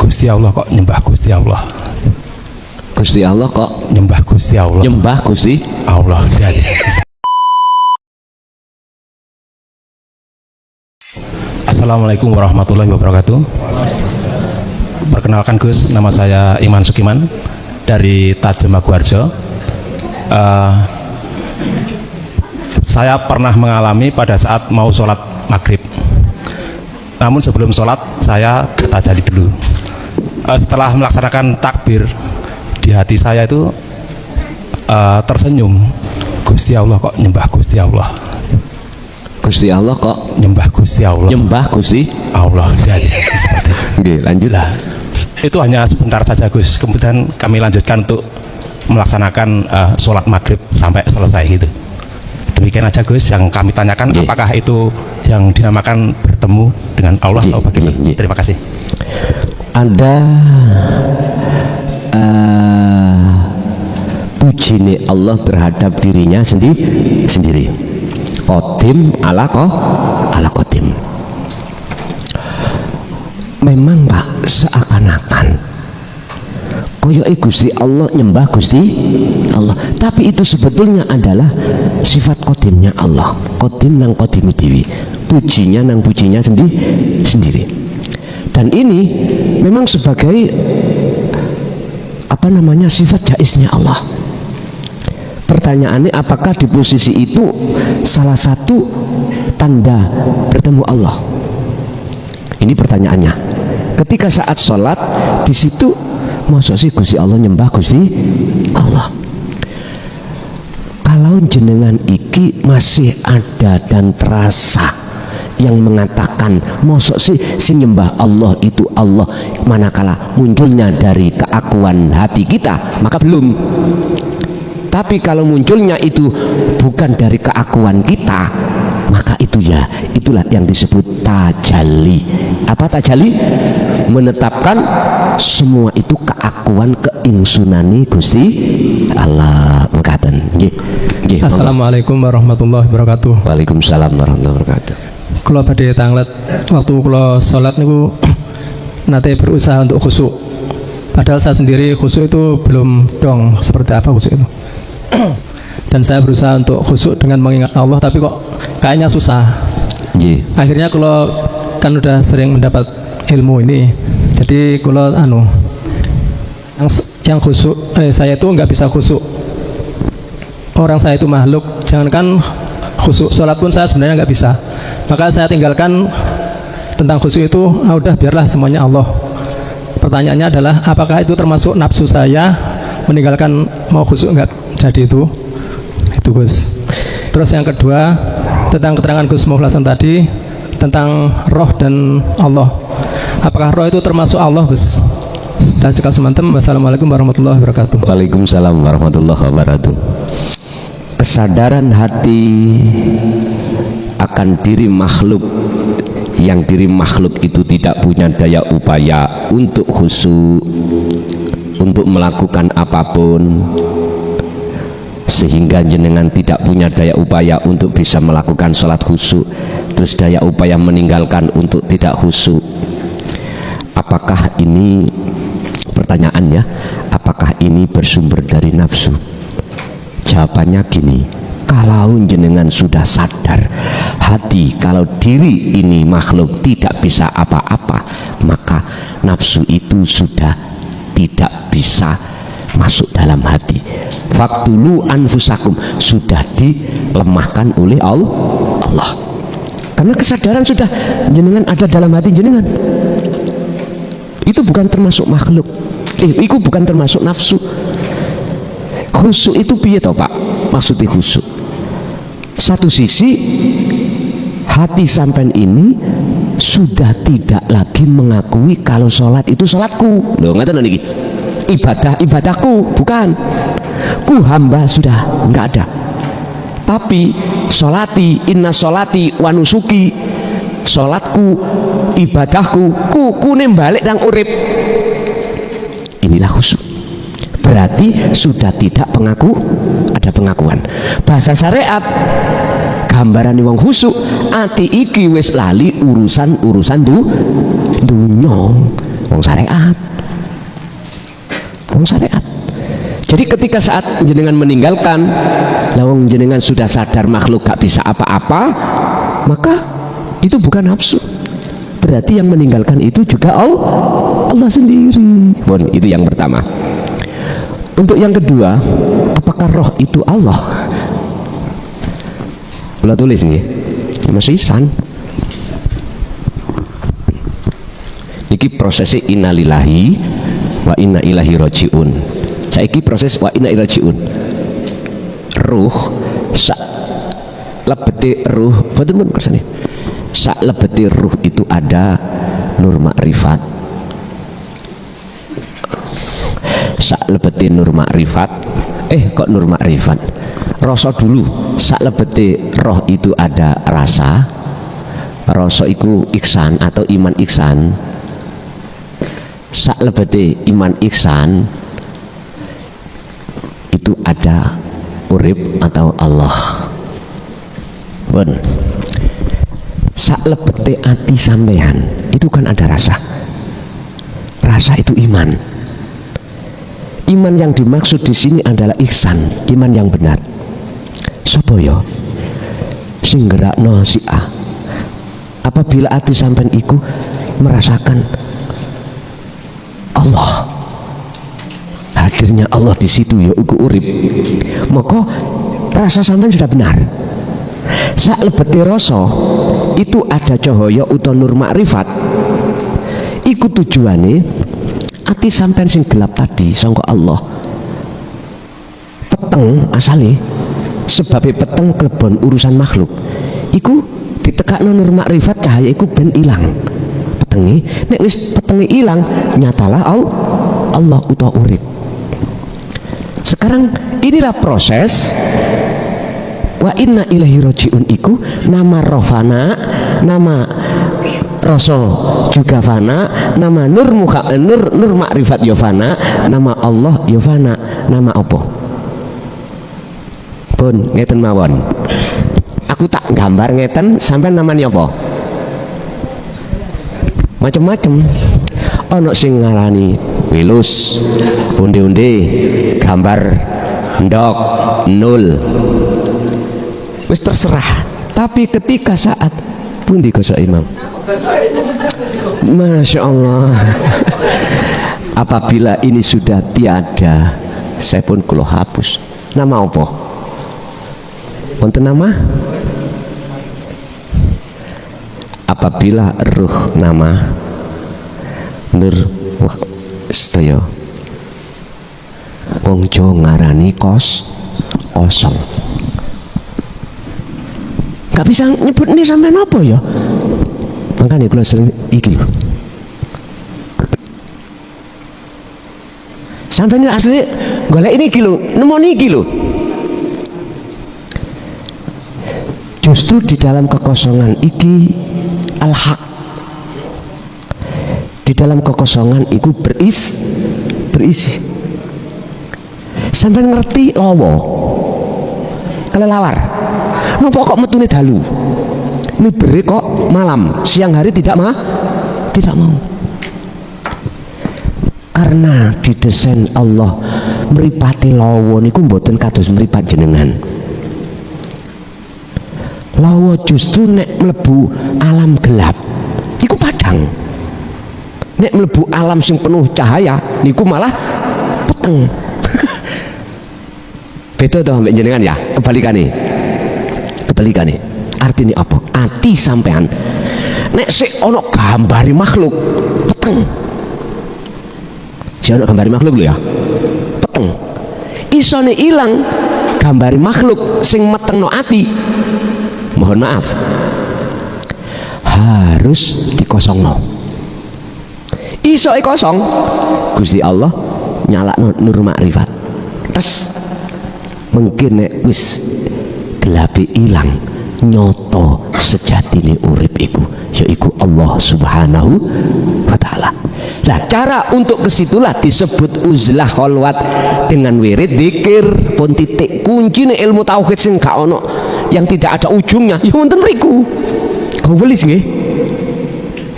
Gusti Allah kok nyembah Gusti Allah. Gusti Allah kok Nyembah Gusti Allah. nyembah Gusti Allah. Assalamualaikum warahmatullahi wabarakatuh. Perkenalkan Gus, nama saya Iman Sukiman dari Tajem Maguwarjo. Saya pernah mengalami pada saat mau sholat maghrib. Namun sebelum sholat saya bertajali dulu. Setelah melaksanakan takbir, di hati saya itu tersenyum. Gusti Allah kok nyembah Gusti Allah. Gusti Allah kok Nyembah Gusti Allah. nyembah Gusti Allah. Seperti itu. Oke, lanjut lah. Itu hanya sebentar saja Gus. Kemudian kami lanjutkan untuk melaksanakan sholat maghrib sampai selesai gitu. Demikian aja Gus yang kami tanyakan. Apakah itu yang dinamakan bertemu dengan Allah atau bagaimana? Terima kasih. Ada puji Allah terhadap dirinya sendiri. Qadim ala qadim. Memang Pak, seakan-akan koyoke Gusti Allah nyembah Gusti Allah, tapi itu sebetulnya adalah sifat qadimnya Allah. Qadim nang qadimi dewi, pujinya nang pujinya sendiri. Dan ini memang sebagai sifat jaiznya Allah. Pertanyaannya, apakah di posisi itu salah satu tanda bertemu Allah? Ini pertanyaannya. Ketika saat sholat di situ, masa sih Gusti Allah nyembah Gusti Allah? Kalau jenengan iki masih ada dan terasa yang mengatakan masa sih si nyembah Allah itu Allah, manakala munculnya dari keakuan hati kita, maka belum. Tapi kalau munculnya itu bukan dari keakuan kita, maka itulah yang disebut tajalli. Apa tajalli? Menetapkan semua itu keakuan keinsunani Gusti Allah. Mengatakan Assalamualaikum warahmatullahi wabarakatuh. Waalaikumsalam warahmatullahi wabarakatuh. Kalau pada tanglet waktu kalau sholat niku nanti berusaha untuk khusyuk. Padahal saya sendiri khusyuk itu belum dong seperti apa khusyuk itu. Dan saya berusaha untuk khusyuk dengan mengingat Allah, tapi kok kayaknya susah. Akhirnya kalau kan udah sering mendapat ilmu ini, jadi kalau yang khusyuk, saya itu nggak bisa khusyuk. Orang saya itu makhluk, jangankan khusyuk sholat pun saya sebenarnya nggak bisa. Maka saya tinggalkan tentang khusyuk itu, udah biarlah semuanya Allah. Pertanyaannya adalah, apakah itu termasuk nafsu saya meninggalkan mau khusyuk nggak jadi itu Gus. Terus yang kedua tentang keterangan Gus Mukhlasan tadi tentang roh dan Allah, apakah roh itu termasuk Allah Gus? Dan sekali semanten, wassalamualaikum warahmatullahi wabarakatuh. Waalaikumsalam warahmatullahi wabarakatuh. Kesadaran hati akan diri makhluk, yang diri makhluk itu tidak punya daya upaya untuk khusyuk, untuk melakukan apapun, sehingga jenengan tidak punya daya upaya untuk bisa melakukan sholat khusyuk, terus daya upaya meninggalkan untuk tidak khusyuk. Apakah ini, pertanyaannya, apakah ini bersumber dari nafsu? Jawabannya gini, kalau jenengan sudah sadar hati kalau diri ini makhluk tidak bisa apa-apa, maka nafsu itu sudah tidak bisa masuk dalam hati. Faktulu anfusakum, sudah dilemahkan oleh Allah. Karena kesadaran sudah jenengan ada dalam hati jenengan. Itu bukan termasuk makhluk. Itu bukan termasuk nafsu. Khusyuk itu piye toh Pak? Maksudnya khusyuk. Satu sisi hati sampean ini sudah tidak lagi mengakui kalau sholat itu sholatku. Loh, ngaten niki. Ibadahku, bukan. Ku hamba sudah enggak ada. Tapi sholati, inna sholati wa nusuki, sholatku, ibadahku, ku balik nang urip. Inilah khusyuk. Berarti sudah tidak ada pengakuan. Bahasa syariat gambaran wong khusyuk, ati iki wis lali urusan dunya. wong syariat. Wong syariat. Jadi ketika saat jenengan meninggalkan, lawang jenengan sudah sadar makhluk gak bisa apa-apa, maka itu bukan nafsu. Berarti yang meninggalkan itu juga Allah sendiri. Bon, itu yang pertama. Untuk yang kedua, apakah roh itu Allah? Boleh tulis nih, masih san. Iki prosesnya innalillahi wa inna ilaihi rajiun. Saiki proses wa inna ilaihi rajiun. Ruh sak lebete ruh, betul betul kersane. Sak lebete ruh itu ada nur makrifat. Sak lebete nur makrifat. Kok nur makrifat? Rasa dulu. Sak lebete roh itu ada rasa. Rasa iku iksan atau iman iksan. Sak lebete iman iksan itu ada urip atau Allah. Bon. Sak lebete ati sampean itu kan ada rasa. Rasa itu iman. Iman yang dimaksud di sini adalah ihsan, iman yang benar. Sapa ya sing gerakno si A? Apabila ati sampean iku merasakan Allah, hadirnya Allah di situ ya iku urip, maka rasa sampean sudah benar. Sak lebete rasa itu ada cahaya utawa nur makrifat. Iku tujuane ati sampean sing gelap tadi sangka Allah. Peteng asale sebabnya peteng klebon urusan makhluk. Iku ditekakno nur makrifat, cahaya iku ben ilang. Petenge nek wis petenge ilang nyatalah Allah utawa urip. Sekarang inilah proses wa inna ilaihi rajiun iku nama rohana, nama rasa juga fana, nama nur makrifat ya fana, nama Allah ya fana. Nama apa? Pun ngeten mawon. Aku tak gambar ngeten, sampai namanya apa? Macem-macem. Ono sing ngarani wilus, unde-unde, gambar ndok, nul. Wis terserah. Tapi ketika saat pundi Gus Imam? Masya Allah. Apabila ini sudah tiada, saya pun kulo hapus. Nama apa? Untuk nama? Apabila ruh nama nur sedaya wong Jawa ngarani kosong. Gak bisa nyebut ini sampai apa ya? Makanya kalau sering iki sampai ini asli golek ini kilo, nemu ini kilo. Justru di dalam kekosongan iki al-haq. Di dalam kekosongan itu berisi. Sampai ngerti lawa kelelawar. Napa kok metune dalu? Mibere kok malam, siang hari tidak mau. Karena didesain Allah mripate lawa niku mboten kados mripat jenengan. Lawa justru nek mlebu alam gelap iku padang. Nek mlebu alam sing penuh cahaya niku malah peteng. Beda to ambek jenengan ya, kebalikane. Artinya apa? Ati sampean nek sik ana gambari makhluk peteng. Si ana gambari makhluk lho ya. Peteng. Isone ilang gambari makhluk sing metengno ati. Mohon maaf. Harus dikosongno. Isoke kosong. Gusti Allah nyalakno nur makrifat. Terus mungkin nek wis gelape ilang nyoto sejatine urip iku yaiku Allah Subhanahu wa taala. Nah, cara untuk kesitulah disebut uzlah khalwat dengan wirid zikir pun titik kuncine ilmu tauhid sing gak ono yang tidak ada ujungnya ya wonten riku. Kau belis nggih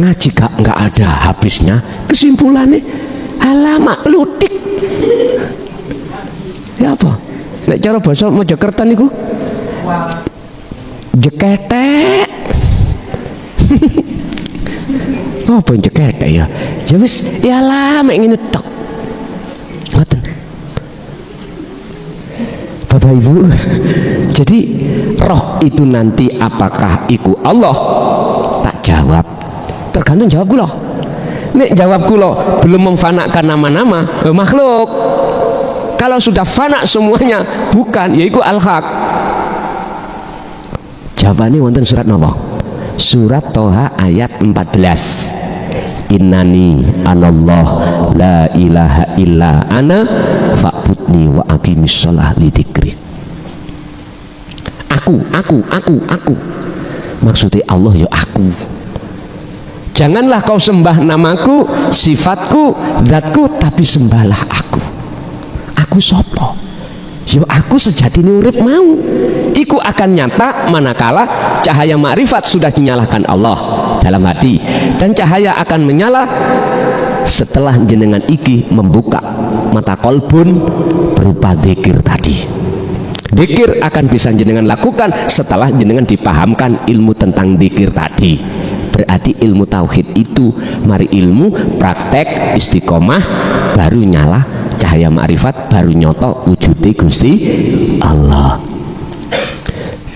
ngaji gak ada habisnya kesimpulannya alamak lutik. Ya apa? Nek cara bahasa Mojokerto niku jeketek. Apa yang jeketek ya? Ya wis, ya lama ngene tok. Ngoten. Bapak Ibu, jadi roh itu nanti apakah iku Allah? Tak jawab, tergantung jawab kula. Nek jawab kula belum memfanakan nama-nama makhluk. Kalau sudah fana semuanya bukan, yaitu al-haq. Jawabannya wonten surat napa? Surat Toha ayat 14. Innani anallah la ilaha illa ana fa'budni wa aqimis shalah li dzikri. Aku. Maksudnya Allah ya aku. Janganlah kau sembah namaku, sifatku, zatku, tapi sembahlah aku. Aku sopo? Yo aku sejatine urip mau. Iku akan nyata manakala cahaya makrifat sudah dinyalakan Allah dalam hati, dan cahaya akan menyala setelah jenengan iki membuka mata kolbun berupa zikir tadi. Zikir akan bisa jenengan lakukan setelah jenengan dipahamkan ilmu tentang zikir tadi. Berarti ilmu tauhid itu mari ilmu praktek istiqomah baru nyala cahaya makrifat, baru nyoto wujude Gusti Allah.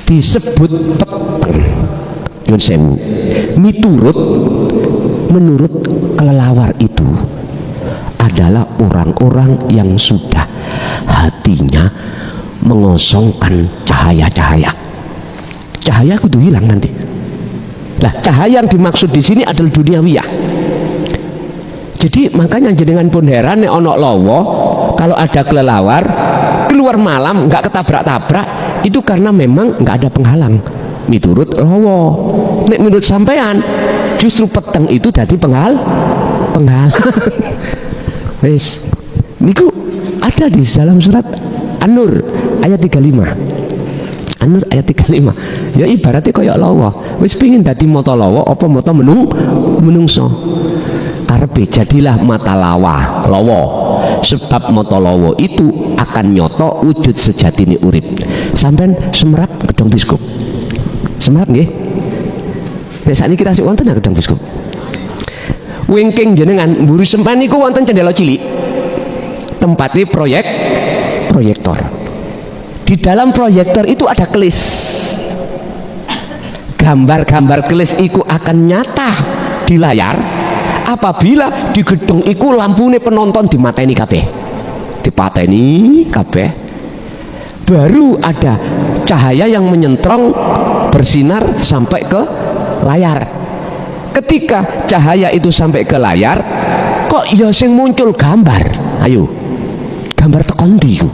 Disebut peteng nyun sewu menurut kelelawar itu adalah orang-orang yang sudah hatinya mengosongkan cahaya kudu hilang nanti. Nah, cahaya yang dimaksud di sini adalah duniawiyah. Jadi makanya jenengan pun heran nek ono lawa kalau ada kelelawar keluar malam nggak ketabrak-tabrak, itu karena memang nggak ada penghalang miturut lawa. Nek menurut sampean justru peteng itu jadi penghalang. Wes niku ada di dalam surat An-Nur ayat 35. An-Nur ayat 35. Ya ibaratnya kayak lawa. Wis pengin dadi mata lawa apa mata menungso. Karepe jadilah mata lawa. Sebab mata lawa itu akan nyoto wujud sejatine urip. Sampean semerap gedung biskup. Semerap nggih? Nek sakniki tasik wonten gedung biskup. Wingking jenengan mburi sempan niku wonten cendela cilik. Tempatnya proyektor. Di dalam proyektor itu ada kelis. Gambar-gambar kelis itu akan nyata di layar apabila di gedung itu lampune penonton dimateni kabeh. Dipateni kabeh. Baru ada cahaya yang menyentrong bersinar sampai ke layar. Ketika cahaya itu sampai ke layar, kok ya sing muncul gambar? Ayo. Gambar tekondi ku.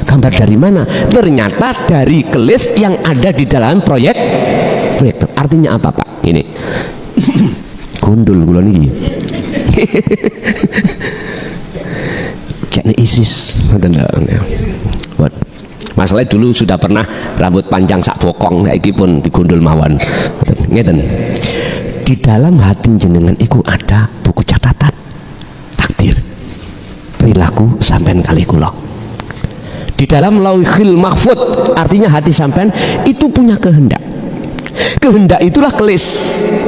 Gambar dari mana? Ternyata dari kelis yang ada di dalam proyektor. Artinya apa, Pak? Ini gundul kula niki. Kayaknya ISIS. Masalah dulu sudah pernah rambut panjang sak bokong, saiki pun digundul mawon. Ngeten. Di dalam hati jenengan iku ada buku catatan takdir perilaku sampean kali kula. Di dalam lauhil mahfud, artinya hati sampean itu punya kehendak. Kehendak itulah kelis.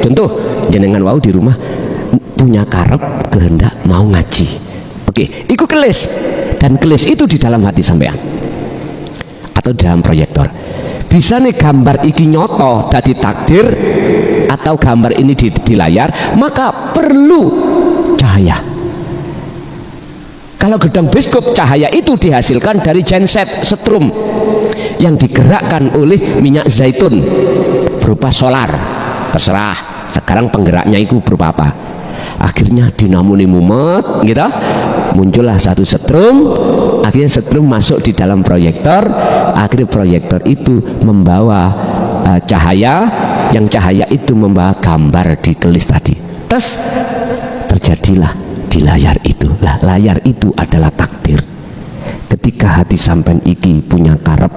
Contoh, jenengan wau di rumah punya karep kehendak mau ngaji. Oke, itu kelis. Dan kelis itu di dalam hati sampean atau dalam proyektor. Bisa nih gambar iki nyoto dadi takdir atau gambar ini di layar, maka perlu cahaya. Kalau gedung biskup, cahaya itu dihasilkan dari genset setrum yang digerakkan oleh minyak zaitun berupa solar. Terserah sekarang penggeraknya itu berupa apa. Akhirnya dinamo ini mumet gitu, muncullah satu setrum. Akhirnya setrum masuk di dalam proyektor. Akhirnya proyektor itu membawa cahaya, yang cahaya itu membawa gambar di kelis tadi. Terus terjadilah di layar itu. Lah, layar itu adalah takdir. Ketika hati sampean iki punya karep,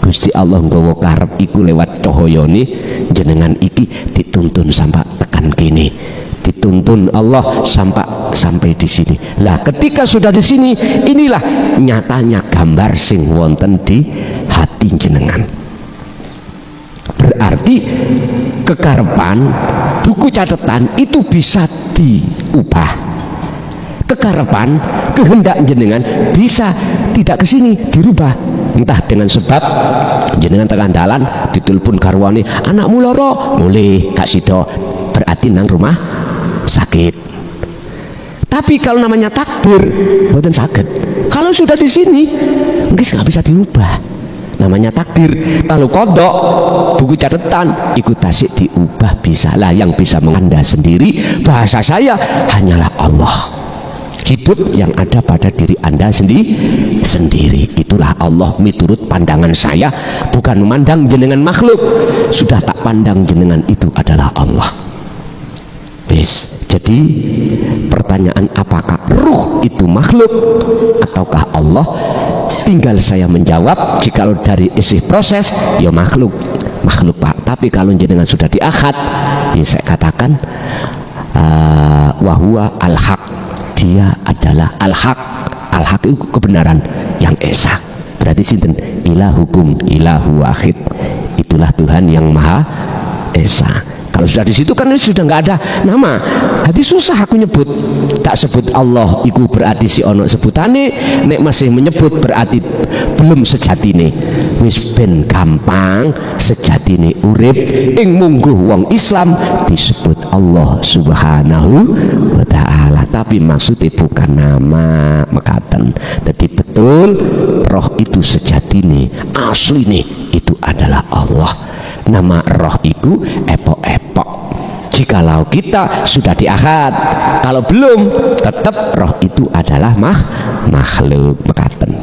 Gusti Allah nggawa karep iku lewat cahayane jenengan iki dituntun sampai tekan kene, dituntun Allah sampai di sini. Lah ketika sudah di sini, inilah nyatanya gambar sing wonten di hati jenengan. Berarti kekarepan buku catatan itu bisa diubah. Kekarepan kehendak jenengan bisa tidak ke sini dirubah, entah dengan sebab jenengan tengah dalan ditelepon karwane anakmu loro mulai gak sido, berarti nang rumah sakit. Tapi kalau namanya takdir mboten saged. Kalau sudah di sini nggak bisa diubah. Namanya takdir. Kalau kodok buku catatan ikut tasik diubah bisa lah, yang bisa menganda sendiri. Bahasa saya hanyalah Allah. Hidup yang ada pada diri Anda sendiri itulah Allah miturut pandangan saya, bukan memandang jenengan makhluk. Sudah tak pandang jenengan itu adalah Allah. Yes. Jadi pertanyaan apakah ruh itu makhluk ataukah Allah, tinggal saya menjawab, jikalau dari isi proses ya makhluk Pak. Tapi kalau jenengan sudah di akhad, ya saya katakan wahwa al-haq, dia adalah al-haq. Al-haq itu kebenaran yang esa. Berarti sinten ilahukum ilahu wahid, itulah Tuhan yang maha esa. Kalau sudah di situ kan sudah nggak ada nama. Hati susah aku nyebut. Tak sebut Allah iku berarti si ono sebutane, nek masih menyebut berarti belum sejatine. Wis ben gampang sejatine urip ing mungguh wong Islam disebut Allah Subhanahu wa taala. Tapi maksudnya bukan nama mekaten. Jadi betul roh itu sejatine, asline itu adalah Allah. Nama roh itu epok-epok. Jikalau kita sudah di akhad, kalau belum tetap roh itu adalah makhluk mekaten.